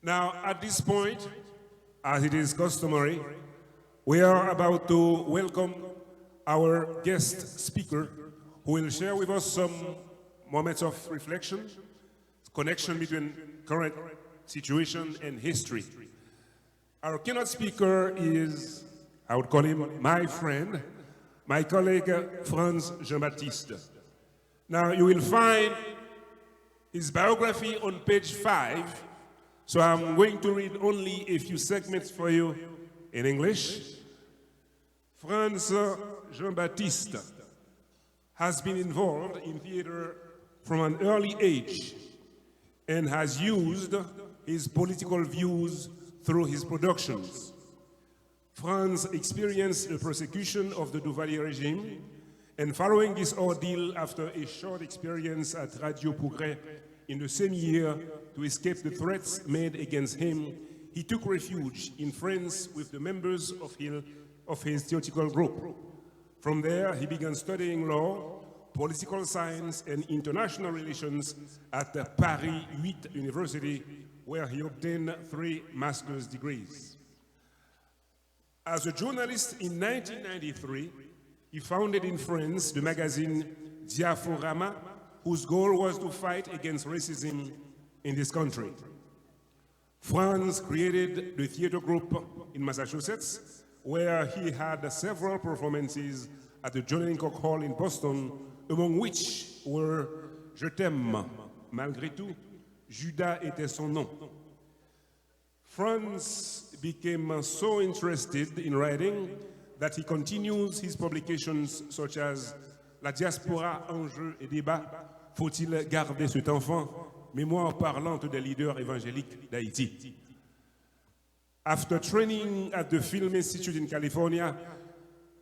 Now, at this point, as it is customary, we are about to welcome our guest speaker who will share with us some moments of reflection, connection between current situation and history. Our keynote speaker is, I would call him my friend, my colleague Franz Jean-Baptiste. Now, you will find his biography on page 5, so I'm going to read only a few segments for you in English. Franz Jean-Baptiste has been involved in theater from an early age and has used his political views through his productions. Franz experienced the persecution of the Duvalier regime, and following this ordeal after a short experience at Radio Progrès in the same year to escape the threats made against him, he took refuge in France with the members of his theatrical group. From there, he began studying law, political science, and international relations at the Paris 8 University, where he obtained 3 master's degrees. As a journalist in 1993, he founded in France the magazine Diaforama, whose goal was to fight against racism in this country. Franz created the theater group in Massachusetts, where he had several performances at the John Hancock Hall in Boston, among which were Je t'aime, malgré tout, Judas était son nom. Franz became so interested in writing that he continues his publications such as La diaspora, enjeux et débats, faut-il garder cet enfant? Mémoire parlante des leaders évangéliques d'Haïti. After training at the Film Institute in California,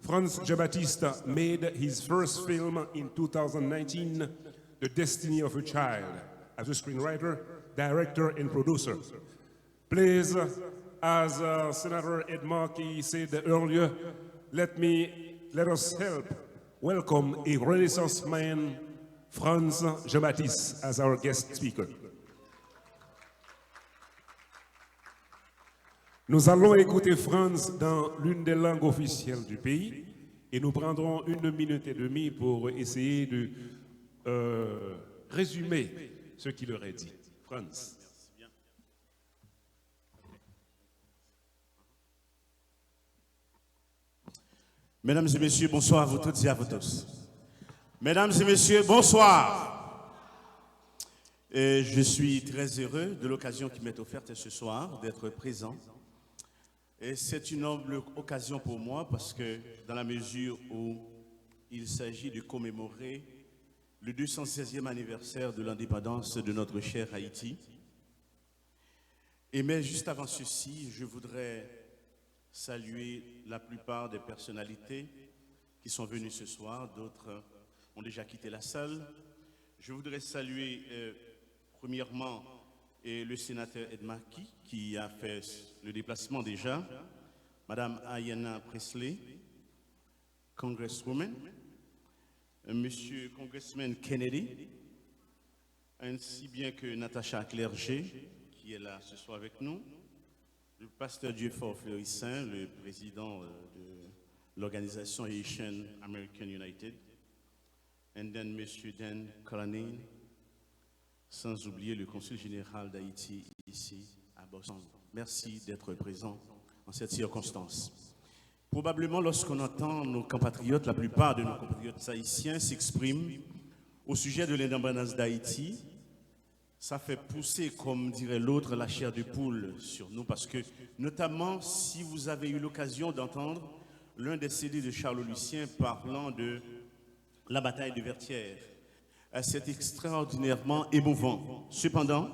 Franz Jean-Baptiste made his first film in 2019, The Destiny of a Child, as a screenwriter, director, and producer. Please, as Senator Ed Markey said earlier, let us help welcome a Renaissance man, Franz Jean-Baptiste, as our guest speaker. Nous allons écouter Franz dans l'une des langues officielles du pays et nous prendrons 1 minute et demie pour essayer de résumer ce qu'il aurait dit. Franz. Mesdames et messieurs, bonsoir à vous toutes et à vous tous. Mesdames et messieurs, bonsoir. Et je suis très heureux de l'occasion qui m'est offerte ce soir d'être présent. Et c'est une noble occasion pour moi parce que dans la mesure où il s'agit de commémorer le 216e anniversaire de l'indépendance de notre cher Haïti. Mais juste avant ceci, je voudrais saluer la plupart des personnalités qui sont venues ce soir. D'autres ont déjà quitté la salle. Je voudrais saluer premièrement le sénateur Ed Markey qui a fait le déplacement déjà, Madame Ayanna Presley, Congresswoman, Monsieur Congressman Kennedy, ainsi bien que Natacha Clerget qui est là ce soir avec nous, le pasteur Dieu-Fort Fleurissin, le président de l'organisation Haitian American United, and then Monsieur Dan Colanin, sans oublier le consul général d'Haïti ici à Boston. Merci d'être présent en cette circonstance. Probablement lorsqu'on entend nos compatriotes, la plupart de nos compatriotes haïtiens s'expriment au sujet de l'indépendance d'Haïti, ça fait pousser, comme dirait l'autre, la chair de poule sur nous parce que, notamment, si vous avez eu l'occasion d'entendre l'un des CD de Charles Lucien parlant de la bataille de Vertières, c'est extraordinairement émouvant. Cependant,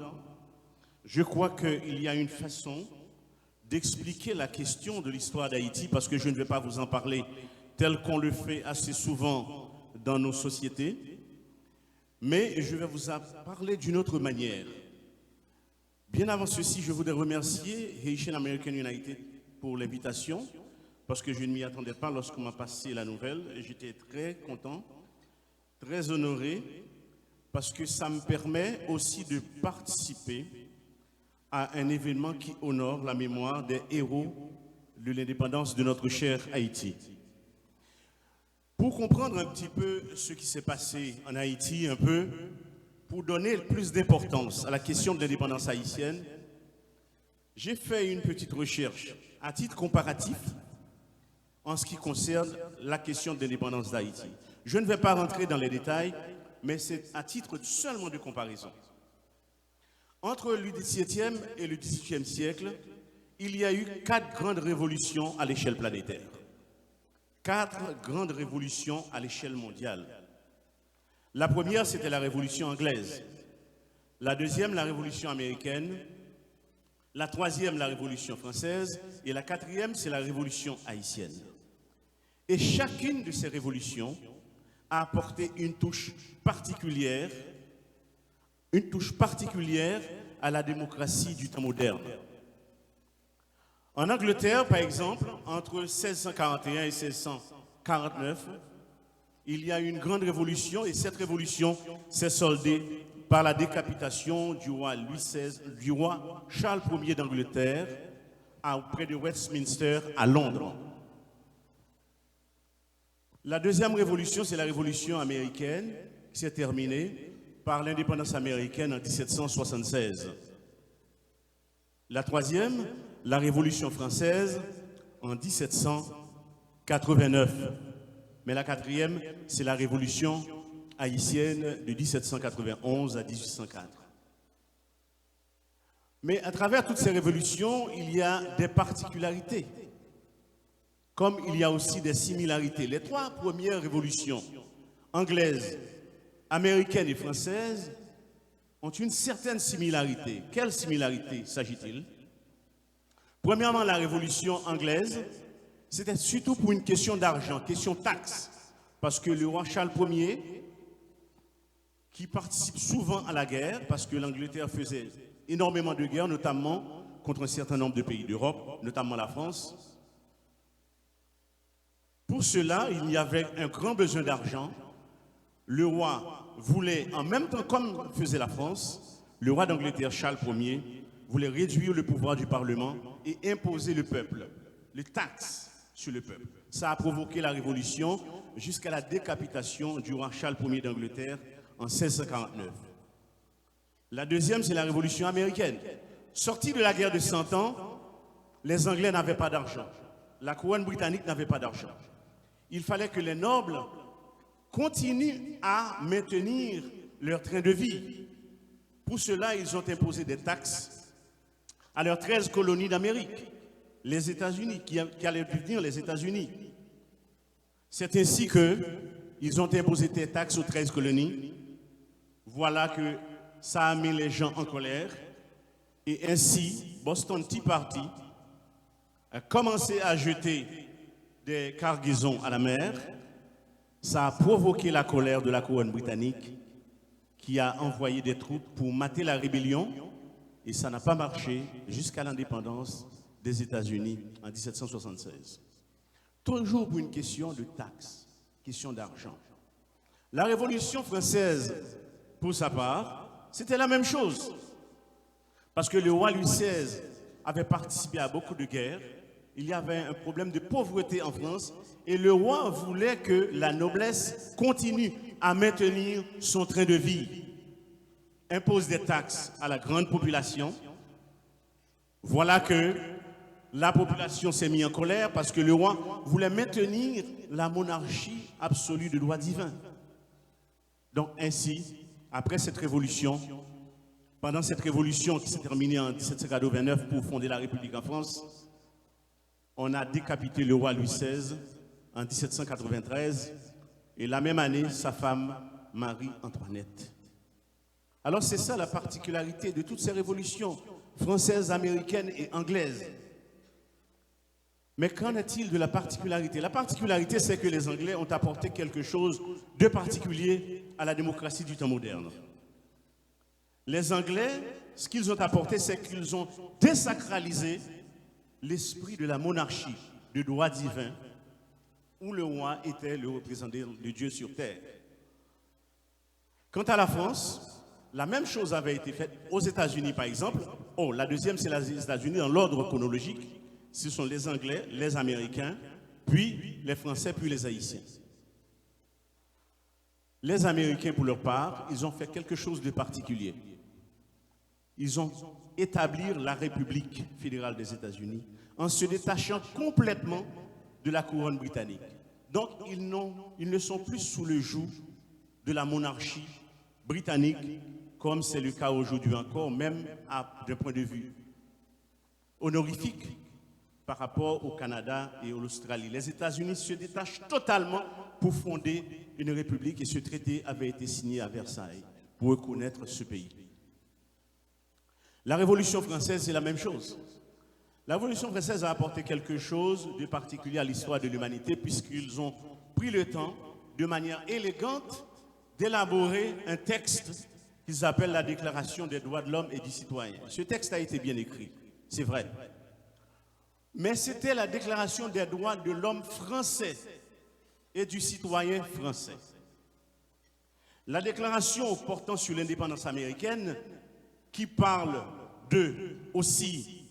je crois qu'il y a une façon d'expliquer la question de l'histoire d'Haïti parce que je ne vais pas vous en parler tel qu'on le fait assez souvent dans nos sociétés. Mais je vais vous en parler d'une autre manière. Bien avant ceci, je voudrais remercier Haitian American United pour l'invitation, parce que je ne m'y attendais pas lorsqu'on m'a passé la nouvelle. Et j'étais très content, très honoré, parce que ça me permet aussi de participer à un événement qui honore la mémoire des héros de l'indépendance de notre cher Haïti. Pour comprendre un petit peu ce qui s'est passé en Haïti, pour donner plus d'importance à la question de l'indépendance haïtienne, j'ai fait une petite recherche à titre comparatif en ce qui concerne la question de l'indépendance d'Haïti. Je ne vais pas rentrer dans les détails, mais c'est à titre seulement de comparaison. Entre le XVIIe et le XVIIIe siècle, il y a eu 4 grandes révolutions à l'échelle planétaire. 4 grandes révolutions à l'échelle mondiale. La première, c'était la révolution anglaise. La deuxième, la révolution américaine. La troisième, la révolution française. Et la quatrième, c'est la révolution haïtienne. Et chacune de ces révolutions a apporté une touche particulière à la démocratie du temps moderne. En Angleterre, par exemple, entre 1641 et 1649, il y a eu une grande révolution et cette révolution s'est soldée par la décapitation du roi Charles Ier d'Angleterre auprès de Westminster à Londres. La deuxième révolution, c'est la révolution américaine qui s'est terminée par l'indépendance américaine en 1776. La troisième, la Révolution française en 1789. Mais la quatrième, c'est la Révolution haïtienne de 1791 à 1804. Mais à travers toutes ces révolutions, il y a des particularités, comme il y a aussi des similarités. Les 3 premières révolutions, anglaise, américaine et française, ont une certaine similarité. Quelle similarité s'agit-il? Premièrement, la révolution anglaise, c'était surtout pour une question d'argent, question taxe. Parce que le roi Charles Ier, qui participe souvent à la guerre, parce que l'Angleterre faisait énormément de guerres, notamment contre un certain nombre de pays d'Europe, notamment la France. Pour cela, il y avait un grand besoin d'argent. Le roi voulait, en même temps comme faisait la France, le roi d'Angleterre, Charles Ier, voulait réduire le pouvoir du Parlement et imposer le peuple, les taxes sur le peuple. Ça a provoqué la révolution jusqu'à la décapitation du roi Charles Ier d'Angleterre en 1649. La deuxième, c'est la révolution américaine. Sortie de la guerre de 100 ans, les Anglais n'avaient pas d'argent. La couronne britannique n'avait pas d'argent. Il fallait que les nobles continuent à maintenir leur train de vie. Pour cela, ils ont imposé des taxes à leurs 13 colonies d'Amérique, les États-Unis, qui allaient devenir les États-Unis. C'est ainsi qu'ils ont imposé des taxes aux 13 colonies. Voilà que ça a mis les gens en colère. Et ainsi, Boston Tea Party a commencé à jeter des cargaisons à la mer. Ça a provoqué la colère de la couronne britannique qui a envoyé des troupes pour mater la rébellion. Et ça n'a pas marché jusqu'à l'indépendance des États-Unis en 1776. Toujours pour une question de taxes, question d'argent. La Révolution française, pour sa part, c'était la même chose. Parce que le roi Louis XVI avait participé à beaucoup de guerres. Il y avait un problème de pauvreté en France. Et le roi voulait que la noblesse continue à maintenir son train de vie. Impose des taxes à la grande population. Voilà que la population s'est mise en colère parce que le roi voulait maintenir la monarchie absolue de droit divin. Donc ainsi, après cette révolution, pendant cette révolution qui s'est terminée en 1789 pour fonder la République en France, on a décapité le roi Louis XVI en 1793 et la même année, sa femme Marie-Antoinette. Alors c'est ça la particularité de toutes ces révolutions françaises, américaines et anglaises. Mais qu'en est-il de la particularité? La particularité, c'est que les Anglais ont apporté quelque chose de particulier à la démocratie du temps moderne. Les Anglais, ce qu'ils ont apporté, c'est qu'ils ont désacralisé l'esprit de la monarchie, de droit divin, où le roi était le représentant de Dieu sur terre. Quant à la France, La même chose avait été faite aux États-Unis, par exemple. Oh, la deuxième, c'est les États-Unis dans l'ordre chronologique. Ce sont les Anglais, les Américains, puis les Français, puis les Haïtiens. Les Américains, pour leur part, ils ont fait quelque chose de particulier. Ils ont établi la République fédérale des États-Unis en se détachant complètement de la couronne britannique. Donc, ils ne sont plus sous le joug de la monarchie britannique, comme c'est le cas aujourd'hui encore, même d'un point de vue honorifique par rapport au Canada et à l'Australie. Les États-Unis se détachent totalement pour fonder une république et ce traité avait été signé à Versailles pour reconnaître ce pays. La Révolution française, c'est la même chose. La Révolution française a apporté quelque chose de particulier à l'histoire de l'humanité puisqu'ils ont pris le temps, de manière élégante, d'élaborer un texte qu'ils appellent la Déclaration des droits de l'homme et du citoyen. Ce texte a été bien écrit, c'est vrai. Mais c'était la Déclaration des droits de l'homme français et du citoyen français. La déclaration portant sur l'indépendance américaine qui parle aussi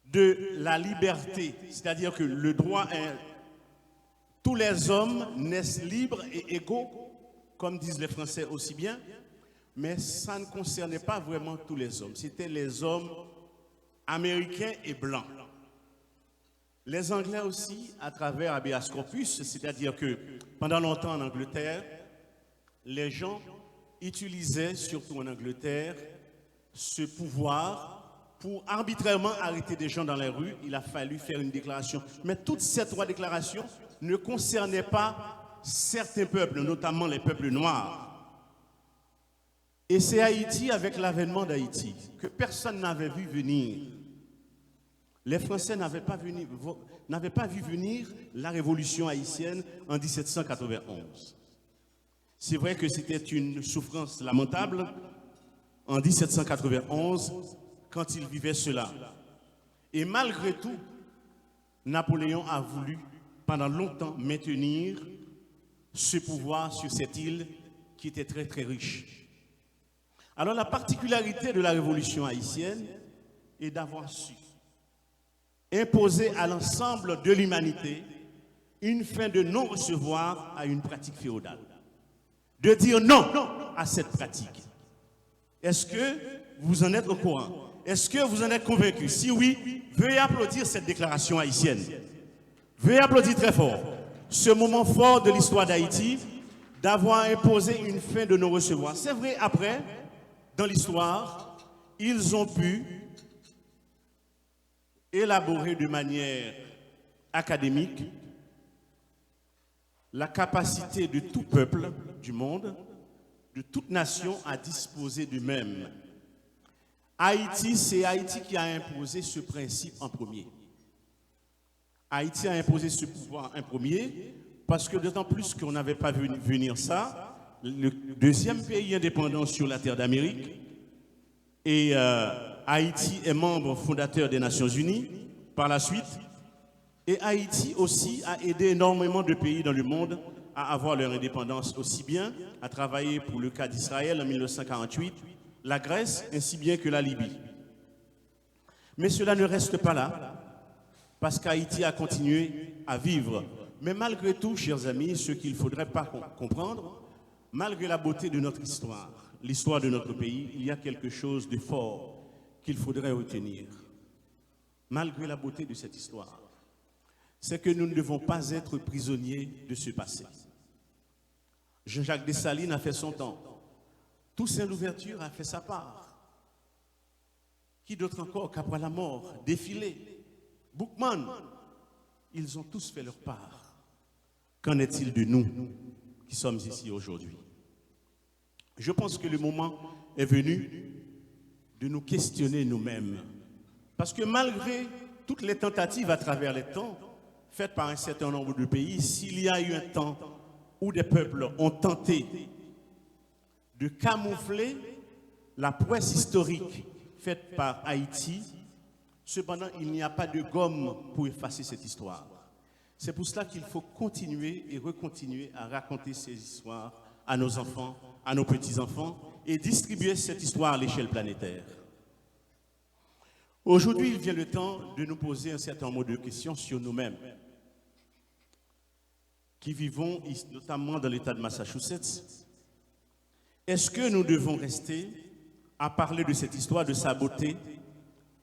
de la liberté, c'est-à-dire que le droit est, tous les hommes naissent libres et égaux, comme disent les Français aussi bien, mais ça ne concernait pas vraiment tous les hommes, c'était les hommes américains et blancs. Les Anglais aussi, à travers habeas corpus, c'est-à-dire que pendant longtemps en Angleterre, les gens utilisaient, surtout en Angleterre, ce pouvoir pour arbitrairement arrêter des gens dans les rues. Il a fallu faire une déclaration. Mais toutes ces trois déclarations ne concernaient pas certains peuples, notamment les peuples noirs. Et c'est Haïti, avec l'avènement d'Haïti, que personne n'avait vu venir. Les Français n'avaient pas vu venir la révolution haïtienne en 1791. C'est vrai que c'était une souffrance lamentable en 1791 quand ils vivaient cela. Et malgré tout, Napoléon a voulu pendant longtemps maintenir ce pouvoir sur cette île qui était très très riche. Alors la particularité de la révolution haïtienne est d'avoir su imposer à l'ensemble de l'humanité une fin de non-recevoir à une pratique féodale. De dire non à cette pratique. Est-ce que vous en êtes au courant? Est-ce que vous en êtes convaincu? Si oui, veuillez applaudir cette déclaration haïtienne. Veuillez applaudir très fort. Ce moment fort de l'histoire d'Haïti, d'avoir imposé une fin de non-recevoir. C'est vrai, après, dans l'histoire, ils ont pu élaborer de manière académique la capacité de tout peuple du monde, de toute nation à disposer d'eux-mêmes. Haïti, c'est Haïti qui a imposé ce principe en premier. Haïti a imposé ce pouvoir en premier parce que d'autant plus qu'on n'avait pas vu venir ça, le deuxième pays indépendant sur la terre d'Amérique, et Haïti est membre fondateur des Nations Unies par la suite. Et Haïti aussi a aidé énormément de pays dans le monde à avoir leur indépendance aussi bien, à travailler pour le cas d'Israël en 1948, la Grèce ainsi bien que la Libye. Mais cela ne reste pas là, parce qu'Haïti a continué à vivre. Mais malgré tout, chers amis, ce qu'il ne faudrait pas comprendre, malgré la beauté de notre histoire, l'histoire de notre pays, il y a quelque chose de fort qu'il faudrait retenir. Malgré la beauté de cette histoire, c'est que nous ne devons pas être prisonniers de ce passé. Jean-Jacques Dessalines a fait son temps. Toussaint Louverture a fait sa part. Qui d'autre encore qu'après la mort, Défilé, Boukman, ils ont tous fait leur part. Qu'en est-il de nous qui sommes ici aujourd'hui? Je pense que le moment est venu de nous questionner nous-mêmes. Parce que malgré toutes les tentatives à travers les temps, faites par un certain nombre de pays, s'il y a eu un temps où des peuples ont tenté de camoufler la prouesse historique faite par Haïti, cependant il n'y a pas de gomme pour effacer cette histoire. C'est pour cela qu'il faut continuer et recontinuer à raconter ces histoires à nos enfants, à nos petits-enfants, et distribuer cette histoire à l'échelle planétaire. Aujourd'hui, il vient le temps de nous poser un certain nombre de questions sur nous-mêmes, qui vivons notamment dans l'État de Massachusetts. Est-ce que nous devons rester à parler de cette histoire, de sa beauté,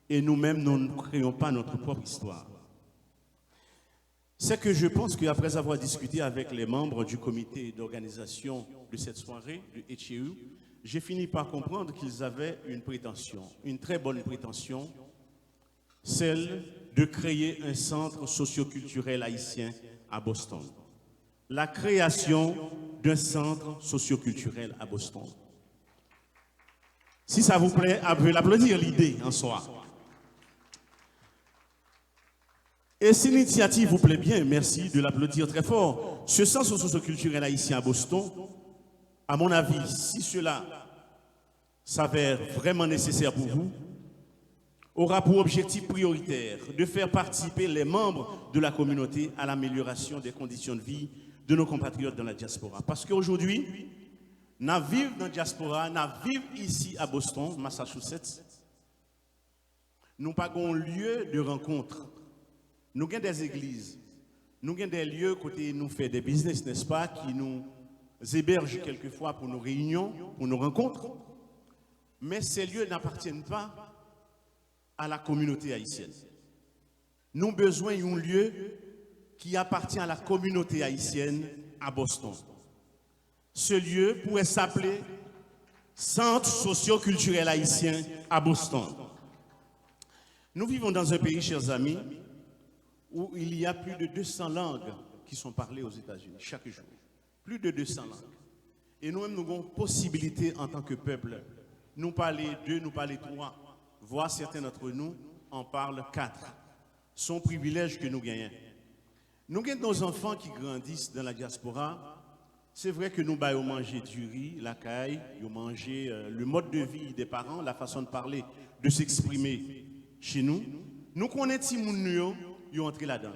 et nous-mêmes, nous ne créons pas notre propre histoire? C'est que je pense qu'après avoir discuté avec les membres du comité d'organisation de cette soirée, du HEU, j'ai fini par comprendre qu'ils avaient une prétention, une très bonne prétention, celle de créer un centre socio-culturel haïtien à Boston. La création d'un centre socio-culturel à Boston. Si ça vous plaît, vous pouvez l'applaudir l'idée en soi. Et si l'initiative vous plaît bien, merci de l'applaudir très fort. Ce centre socio-culturel haïtien à Boston, à mon avis, si cela s'avère vraiment nécessaire pour vous, aura pour objectif prioritaire de faire participer les membres de la communauté à l'amélioration des conditions de vie de nos compatriotes dans la diaspora. Parce qu'aujourd'hui, nous vivons dans la diaspora, nous vivons ici à Boston, Massachusetts, nous n'avons pas un lieu de rencontre. Nous avons des églises, nous avons des lieux côté nous fait des business, n'est-ce pas, qui nous hébergent quelquefois pour nos réunions, pour nos rencontres. Mais ces lieux n'appartiennent pas à la communauté haïtienne. Nous avons besoin d'un lieu qui appartient à la communauté haïtienne à Boston. Ce lieu pourrait s'appeler Centre socio-culturel haïtien à Boston. Nous vivons dans un pays, chers amis, où il y a plus de 200 langues qui sont parlées aux États-Unis chaque jour. Plus de 200 langues. Et nous-mêmes, nous avons possibilité en tant que peuple, nous parler 2, nous parler 3, voire certains d'entre nous en parlent 4. Son privilège que nous gagnons. Nous avons nos enfants qui grandissent dans la diaspora. C'est vrai que nous avons mangé du riz, la caille, nous manger le mode de vie des parents, la façon de parler, de s'exprimer chez nous. Nous connaissons nous ils ont entré là-dedans.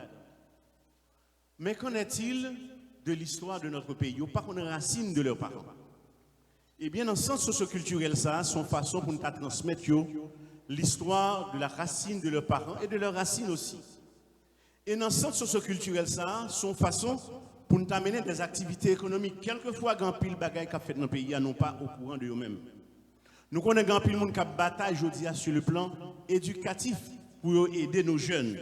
Mais qu'en est-il de l'histoire de notre pays? Ils n'ont pas qu'on racine de leurs parents. Eh bien, dans le sens socioculturel, ça, son façon pour nous transmettre l'histoire de la racine de leurs parents et de leurs racines aussi. Et dans le sens socioculturel, ça, son façon pour nous amener des activités économiques. Quelquefois, grand pile bagaille qu'a fait dans le pays, ils n'ont pas au courant de eux-mêmes. Nous connaissons grand pile monde qui a bataille aujourd'hui sur le plan éducatif pour aider nos jeunes.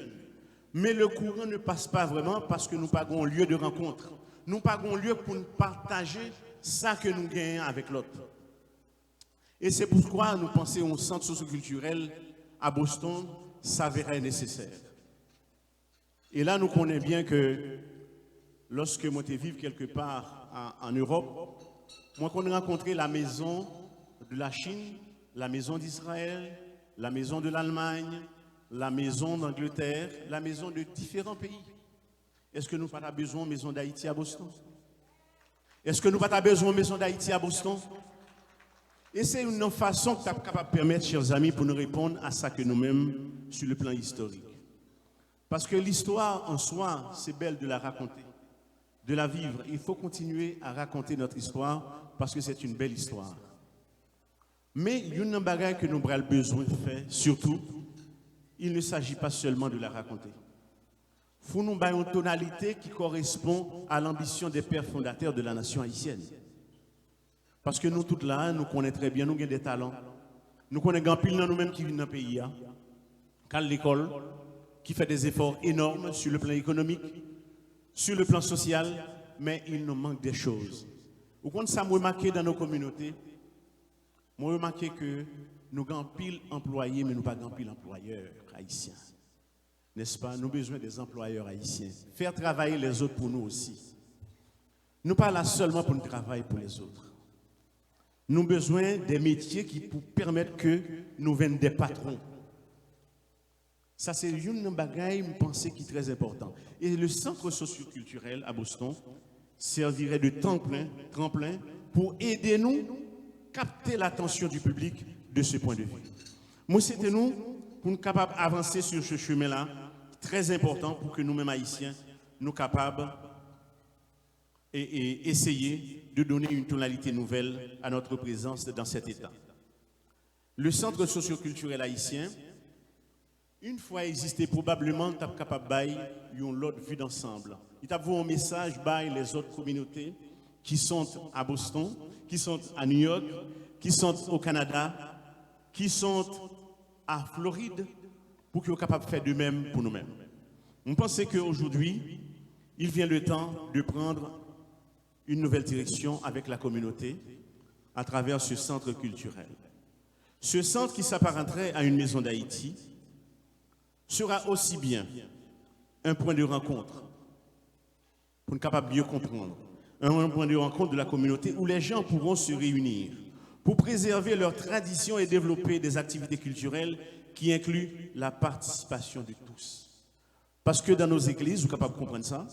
Mais le courant ne passe pas vraiment parce que nous n'avons pas un lieu de rencontre. Nous n'avons pas un lieu pour nous partager ça que nous gagnons avec l'autre. Et c'est pourquoi nous pensons au centre socioculturel à Boston s'avérait nécessaire. Et là, nous connaissons bien que lorsque moi je vivre quelque part en Europe, moi qu'on a rencontré la maison de la Chine, la maison d'Israël, la maison de l'Allemagne, la maison d'Angleterre, la maison de différents pays. Est-ce que nous n'avons pas besoin de maison d'Haïti à Boston? Est-ce que nous n'avons pas besoin de maison d'Haïti à Boston? Et c'est une façon qui est capable de permettre, chers amis, pour nous répondre à ça que nous-mêmes sur le plan historique. Parce que l'histoire en soi, c'est belle de la raconter, de la vivre. Il faut continuer à raconter notre histoire parce que c'est une belle histoire. Mais il y a une bagaille que nous avons besoin de faire, surtout, il ne s'agit pas seulement de la raconter. Il faut nous donner une tonalité qui correspond à l'ambition des pères fondateurs de la nation haïtienne. Parce que nous, toutes là, nous connaissons très bien, nous avons des talents. Nous connaissons grand pile dans nous-mêmes qui vivent dans le pays, qui l'école, qui fait des efforts énormes sur le plan économique, sur le plan social, mais il nous manque des choses. Vous comprenez ça, moi, remarqué dans nos communautés, moi, remarqué que nous avons pile employés, mais nous n'avons pas grand pile employeurs haïtiens. N'est-ce pas? Nous avons besoin des employeurs haïtiens. Faire travailler les autres pour nous aussi. Nous ne parlons pas seulement pour nous travailler pour les autres. Nous avons besoin des métiers qui permettent que nous venions des patrons. Ça, c'est une bagaille, je pense, qui est très important. Et le centre socioculturel à Boston servirait de tremplin pour aider nous à capter l'attention du public de ce point de vue. Moi, c'était nous, pour nous capables d'avancer sur ce chemin-là, très important pour que nous-mêmes haïtiens, nous capables et essayer de donner une tonalité nouvelle à notre présence dans cet État. Le Centre socioculturel haïtien, une fois existé, probablement, il est capable de une autre vue d'ensemble. Il a un message par les autres communautés qui sont à Boston, qui sont à New York, qui sont au Canada, qui sont à Floride, pour qu'ils soient capables de faire de même pour nous-mêmes. On pense qu'aujourd'hui, il vient le temps de prendre une nouvelle direction avec la communauté à travers ce centre culturel. Ce centre qui s'apparenterait à une maison d'Haïti sera aussi bien un point de rencontre pour nous capables de mieux comprendre, un point de rencontre de la communauté où les gens pourront se réunir pour préserver leurs traditions et développer des activités culturelles qui incluent la participation de tous. Parce que dans nos églises, vous êtes capable de comprendre ça,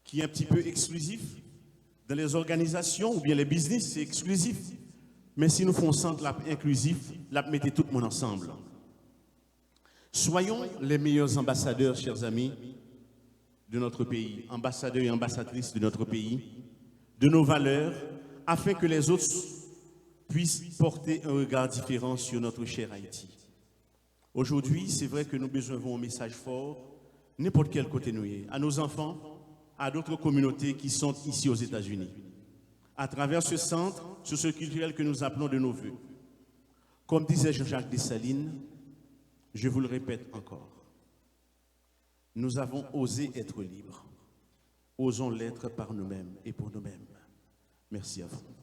qui est un petit peu exclusif, dans les organisations ou bien les business, c'est exclusif. Mais si nous faisons un centre inclusif, là, mettez tout le monde ensemble. Soyons les meilleurs ambassadeurs, chers amis, de notre pays, ambassadeurs et ambassadrices de notre pays, de nos valeurs, afin que les autres puissent porter un regard différent sur notre cher Haïti. Aujourd'hui, c'est vrai que nous avons un message fort, n'importe quel côté nous y est, à nos enfants, à d'autres communautés qui sont ici aux États-Unis. À travers ce centre socioculturel que nous appelons de nos voeux. Comme disait Jean-Jacques Dessalines, je vous le répète encore, nous avons osé être libres. Osons l'être par nous-mêmes et pour nous-mêmes. Merci à vous.